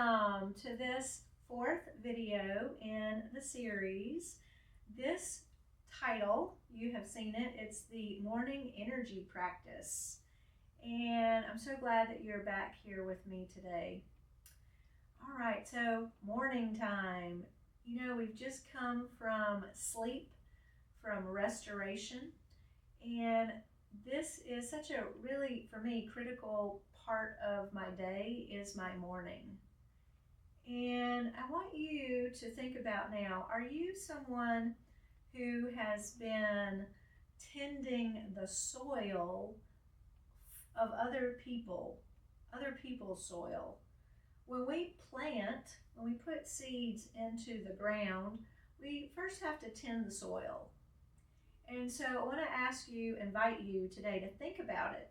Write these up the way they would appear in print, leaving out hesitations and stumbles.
Welcome to this fourth video in the series. This title, you have seen it, it's the morning energy practice. And I'm so glad that you're back here with me today. All right, so morning time. You know, we've just come from sleep, from restoration, and this is such a really, for me, critical part of my day is my morning. And I want you to think about now, are you someone who has been tending the soil of other people's soil? When we plant, when we put seeds into the ground, we first have to tend the soil. And so I want to invite you today to think about it.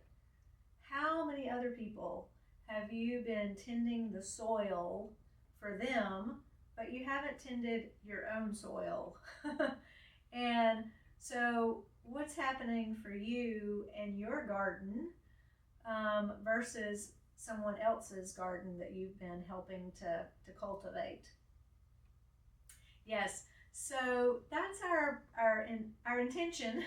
How many other people have you been tending the soil for them, but you haven't tended your own soil? And so what's happening for you in your garden versus someone else's garden that you've been helping to cultivate? Yes, so that's our intention.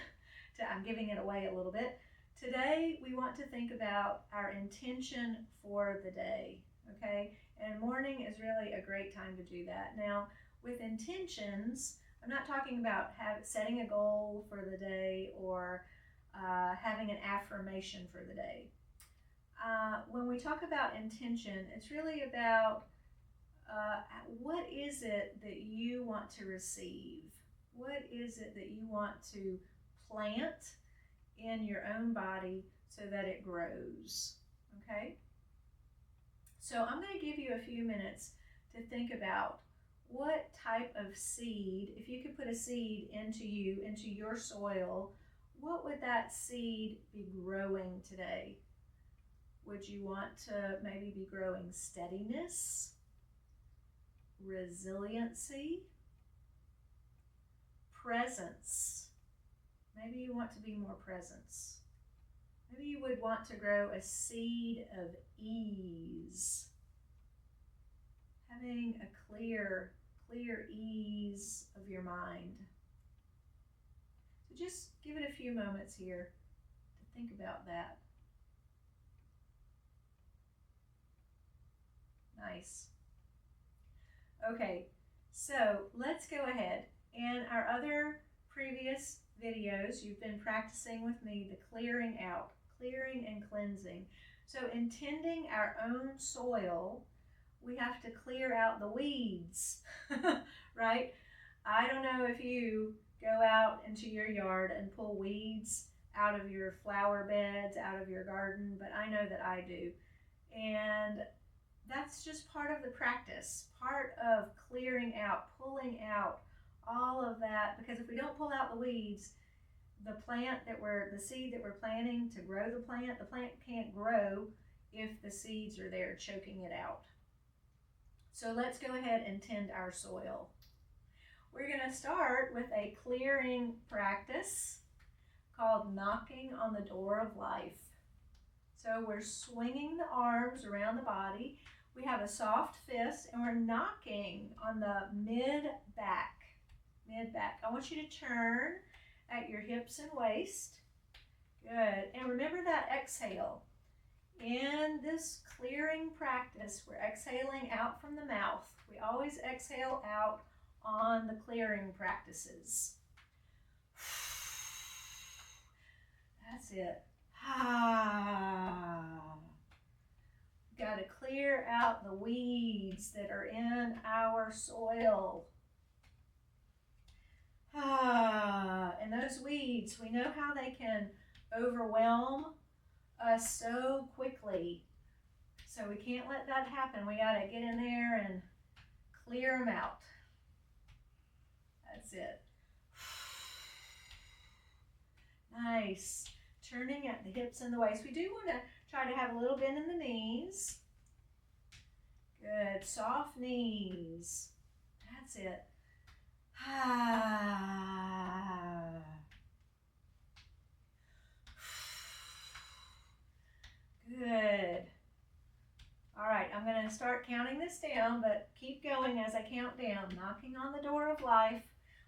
I'm giving it away a little bit. Today we want to think about our intention for the day, okay? And morning is really a great time to do that. Now, with intentions, I'm not talking about setting a goal for the day or having an affirmation for the day. When we talk about intention, it's really about what is it that you want to receive? What is it that you want to plant in your own body so that it grows, okay? So I'm going to give you a few minutes to think about what type of seed, if you could put a seed into your soil, what would that seed be growing today? Would you want to maybe be growing steadiness, resiliency, presence? Maybe you want to be more presence. Maybe you would want to grow a seed of ease. Having a clear ease of your mind. So just give it a few moments here to think about that. Nice. Okay, so let's go ahead. In our other previous videos, you've been practicing with me the clearing out, clearing and cleansing. So in tending our own soil, we have to clear out the weeds, right? I don't know if you go out into your yard and pull weeds out of your flower beds, out of your garden, but I know that I do. And that's just part of the practice, part of clearing out, pulling out all of that, because if we don't pull out the weeds, the seed that we're planting to grow the plant can't grow if the seeds are there choking it out. So let's go ahead and tend our soil. We're going to start with a clearing practice called knocking on the door of life. So we're swinging the arms around the body. We have a soft fist and we're knocking on the mid-back. I want you to turn at your hips and waist. Good. And remember that exhale. In this clearing practice, we're exhaling out from the mouth. We always exhale out on the clearing practices. That's it. Got to clear out the weeds that are in our soil. And those weeds, we know how they can overwhelm us so quickly. So we can't let that happen. We got to get in there and clear them out. That's it. Nice. Turning at the hips and the waist. We do want to try to have a little bend in the knees. Good. Soft knees. That's it. Good. All right, I'm going to to start counting this down, but keep going as I count down. Knocking on the door of life.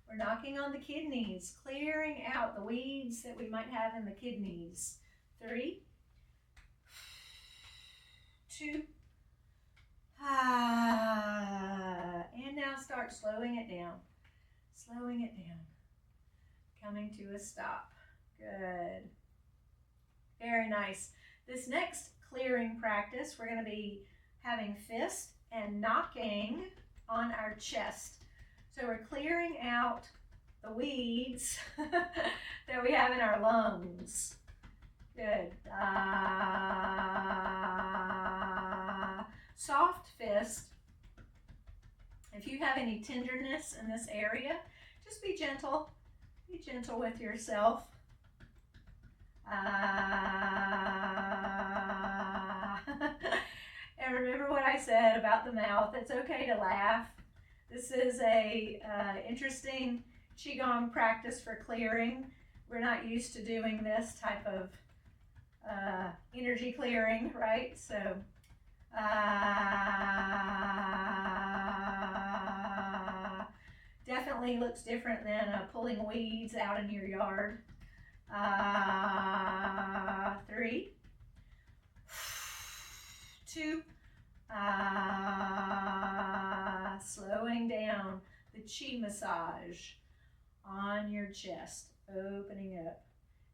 We're knocking on the kidneys, clearing out the weeds that we might have in the kidneys. 3, 2, and now start slowing it down. Slowing it down. Coming to a stop. Good. Very nice. This next clearing practice, we're going to be having fist and knocking on our chest. So we're clearing out the weeds that we have in our lungs. Good. Soft fist. If you have any tenderness in this area, just be gentle. Be gentle with yourself. And remember what I said about the mouth. It's okay to laugh. This is a interesting Qigong practice for clearing. We're not used to doing this type of energy clearing, right? So definitely looks different than pulling weeds out in your yard. 3, 2, slowing down the chi massage on your chest, opening up.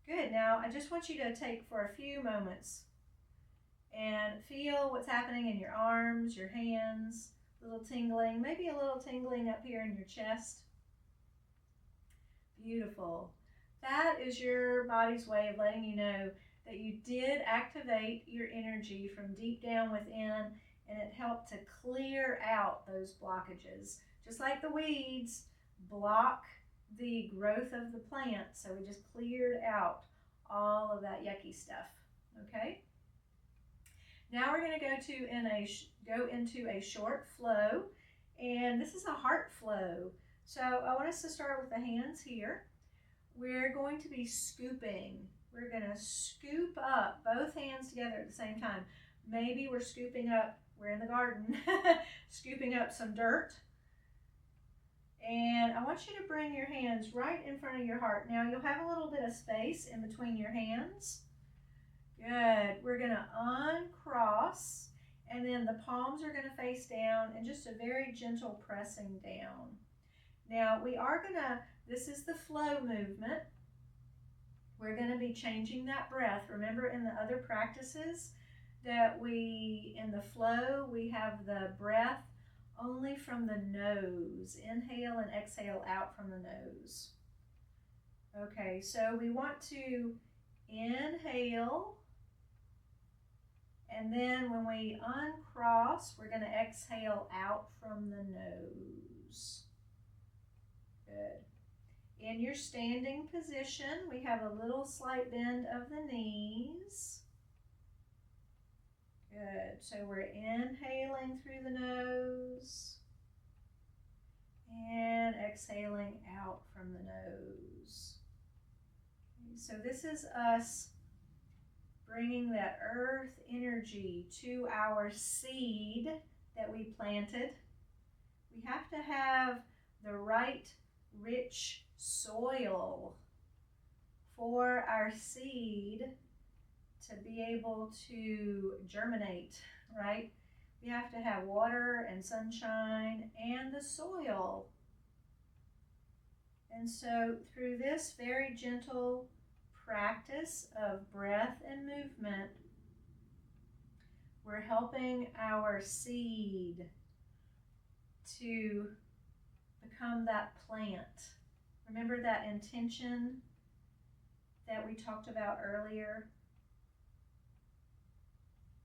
Good. Now I just want you to take for a few moments and feel what's happening in your arms, your hands, a little tingling, maybe a little tingling up here in your chest. Beautiful. That is your body's way of letting you know that you did activate your energy from deep down within, and it helped to clear out those blockages. Just like the weeds block the growth of the plant, so we just cleared out all of that yucky stuff. Okay? Now we're going to go into a short flow, and this is a heart flow. So I want us to start with the hands here. We're going to be scooping. We're going to scoop up both hands together at the same time. Maybe we're scooping up, we're in the garden, scooping up some dirt. And I want you to bring your hands right in front of your heart. Now you'll have a little bit of space in between your hands. Good. We're going to uncross, and then the palms are going to face down, and just a very gentle pressing down. Now we are going to, this is the flow movement. We're going to be changing that breath. Remember in the other practices that in the flow, we have the breath only from the nose. Inhale and exhale out from the nose. Okay, so we want to inhale, and then when we uncross, we're going to exhale out from the nose. Good. In your standing position, we have a little slight bend of the knees. Good. So we're inhaling through the nose and exhaling out from the nose. Okay, so this is us bringing that earth energy to our seed that we planted. We have to have the right rich soil for our seed to be able to germinate, right? We have to have water and sunshine and the soil. And so through this very gentle practice of breath and movement, we're helping our seed to become that plant. Remember that intention that we talked about earlier?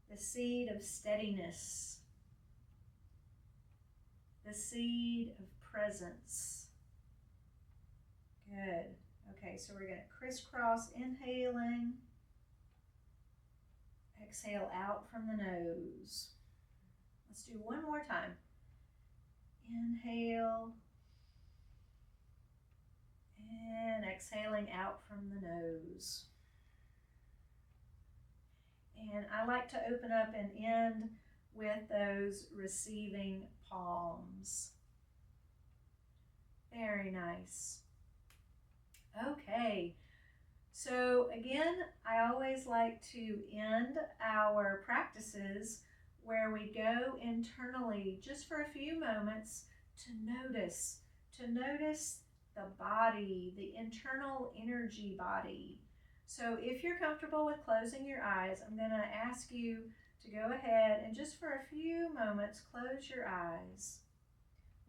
The seed of steadiness, the seed of presence. Good. Okay, so we're going to crisscross, inhaling, exhale out from the nose. Let's do one more time. Inhale, and exhaling out from the nose. And I like to open up and end with those receiving palms. Very nice. Okay, so again, I always like to end our practices where we go internally just for a few moments to notice the body, the internal energy body. So if you're comfortable with closing your eyes, I'm going to ask you to go ahead and just for a few moments close your eyes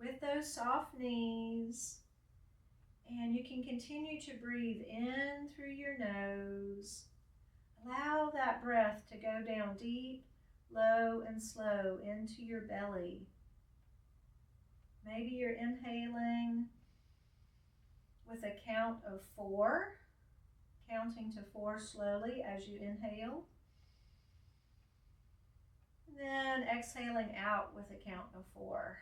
with those soft knees. And you can continue to breathe in through your nose. Allow that breath to go down deep, low, and slow into your belly. Maybe you're inhaling with a count of 4, counting to 4 slowly as you inhale. And then exhaling out with a count of 4.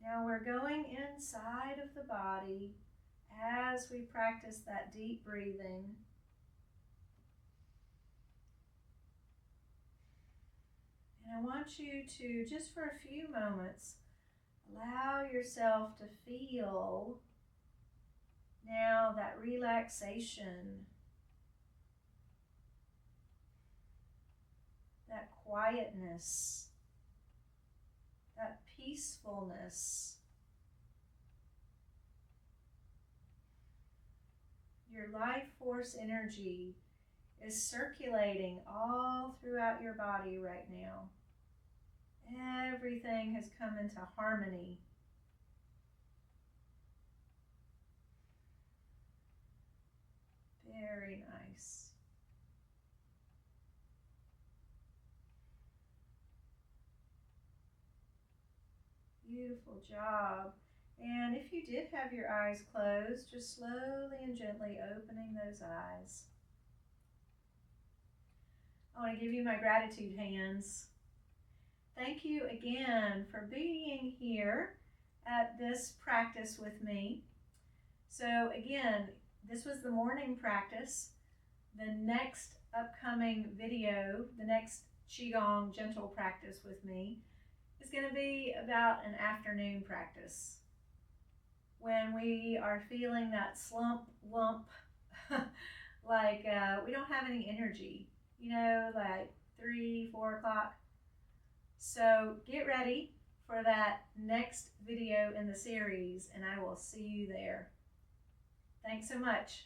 Now we're going inside of the body as we practice that deep breathing. And I want you to, just for a few moments, allow yourself to feel now that relaxation, that quietness, that peacefulness. Your life force energy is circulating all throughout your body right now. Everything has come into harmony. Very nice. Beautiful job. And if you did have your eyes closed, just slowly and gently opening those eyes. I want to give you my gratitude hands. Thank you again for being here at this practice with me. So again, this was the morning practice. The next upcoming video, the next Qigong gentle practice with me, is going to be about an afternoon practice. When we are feeling that lump, like we don't have any energy, like 3, 4 o'clock. So get ready for that next video in the series, and I will see you there. Thanks so much.